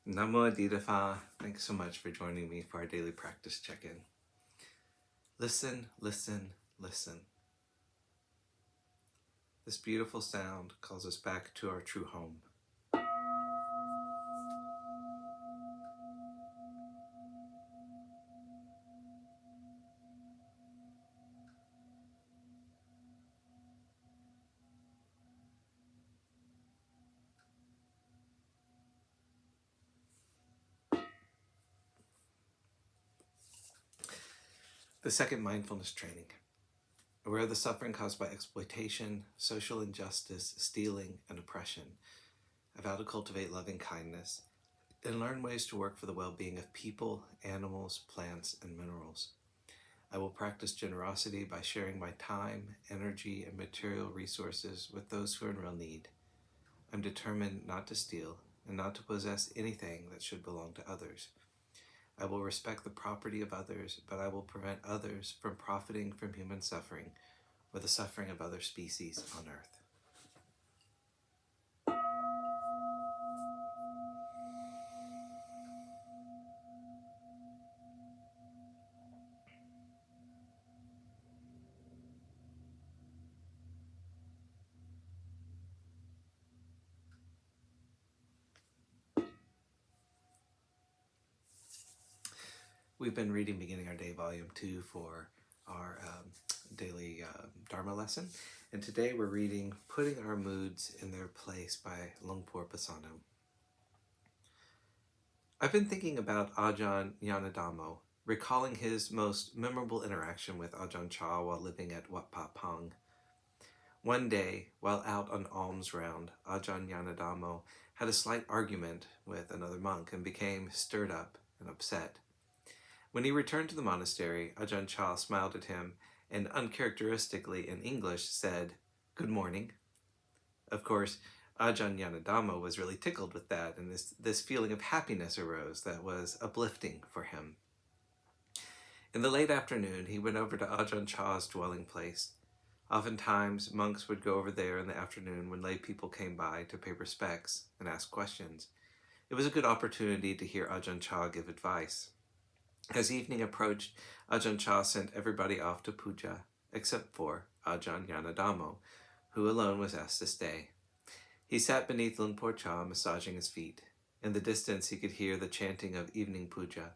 Namo Adidafa. Thanks so much for joining me for our daily practice check-in. Listen, listen, listen. This beautiful sound calls us back to our true home. The second mindfulness training. Aware of the suffering caused by exploitation, social injustice, stealing, and oppression. I vow to cultivate loving kindness and learn ways to work for the well-being of people, animals, plants, and minerals. I will practice generosity by sharing my time, energy, and material resources with those who are in real need. I'm determined not to steal and not to possess anything that should belong to others. I will respect the property of others, but I will prevent others from profiting from human suffering or the suffering of other species on earth. We've been reading Beginning Our Day, Volume 2 for our daily Dharma lesson. And today we're reading Putting Our Moods in Their Place by Lungpo Pasano. I've been thinking about Ajahn Yanadamo, recalling his most memorable interaction with Ajahn Chah while living at Wat Pa Pong. One day, while out on alms round, Ajahn Yanadamo had a slight argument with another monk and became stirred up and upset. When he returned to the monastery, Ajahn Chah smiled at him and uncharacteristically in English said, "Good morning." Of course, Ajahn Yanadamo was really tickled with that, and this feeling of happiness arose that was uplifting for him. In the late afternoon, he went over to Ajahn Chah's dwelling place. Oftentimes, monks would go over there in the afternoon when lay people came by to pay respects and ask questions. It was a good opportunity to hear Ajahn Chah give advice. As evening approached, Ajahn Chah sent everybody off to puja, except for Ajahn Yanadamo, who alone was asked to stay. He sat beneath Lungpo Cha, massaging his feet. In the distance he could hear the chanting of evening puja,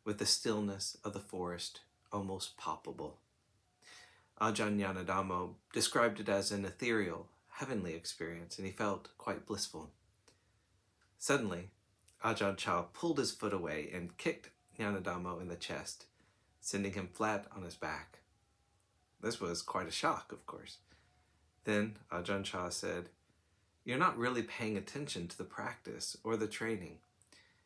with the stillness of the forest almost palpable. Ajahn Yanadamo described it as an ethereal, heavenly experience, and he felt quite blissful. Suddenly, Ajahn Chah pulled his foot away and kicked Yanadamo in the chest, sending him flat on his back. This was quite a shock, of course. Then Ajahn Chah said, "You're not really paying attention to the practice or the training.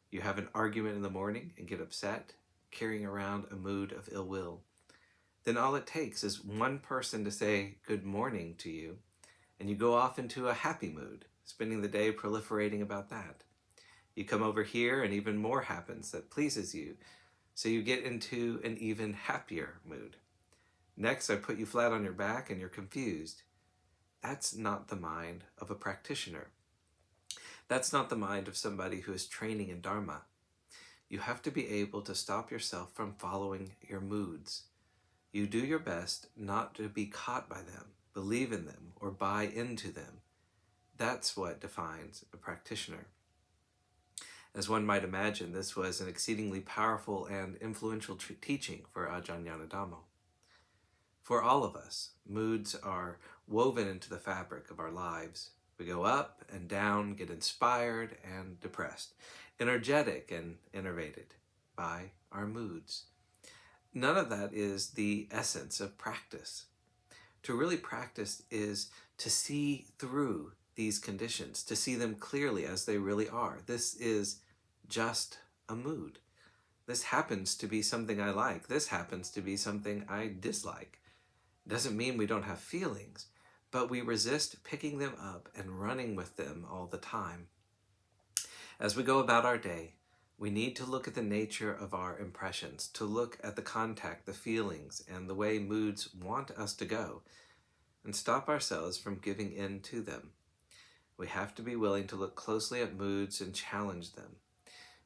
You have an argument in the morning and get upset, carrying around a mood of ill will. Then all it takes is one person to say good morning to you, and you go off into a happy mood, spending the day proliferating about that. You come over here and even more happens that pleases you, so you get into an even happier mood. Next, I put you flat on your back and you're confused. That's not the mind of a practitioner. That's not the mind of somebody who is training in Dharma. You have to be able to stop yourself from following your moods. You do your best not to be caught by them, believe in them, or buy into them. That's what defines a practitioner." As one might imagine, this was an exceedingly powerful and influential teaching for Ajahn Yanadamo. For all of us, moods are woven into the fabric of our lives. We go up and down, get inspired and depressed, energetic and enervated by our moods. None of that is the essence of practice. To really practice is to see through these conditions, to see them clearly as they really are. This is just a mood. This happens to be something I like. This happens to be something I dislike. It doesn't mean we don't have feelings, but we resist picking them up and running with them all the time. As we go about our day, we need to look at the nature of our impressions, to look at the contact, the feelings, and the way moods want us to go, and stop ourselves from giving in to them. We have to be willing to look closely at moods and challenge them.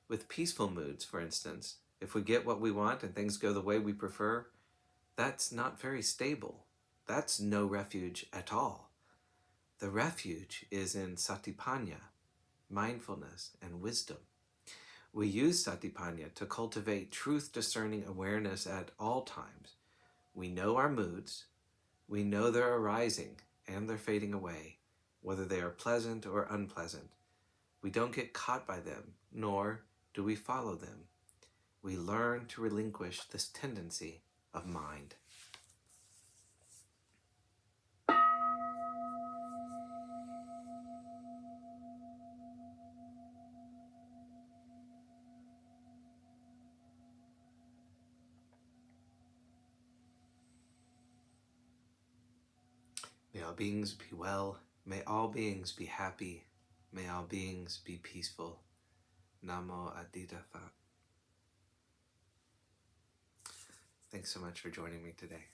With peaceful moods, for instance, if we get what we want and things go the way we prefer, that's not very stable. That's no refuge at all. The refuge is in satipanya, mindfulness, and wisdom. We use satipanya to cultivate truth-discerning awareness at all times. We know our moods. We know they're arising and they're fading away, whether they are pleasant or unpleasant. We don't get caught by them, nor do we follow them. We learn to relinquish this tendency of mind. May all beings be well. May all beings be happy. May all beings be peaceful. Namo Adida Phat. Thanks so much for joining me today.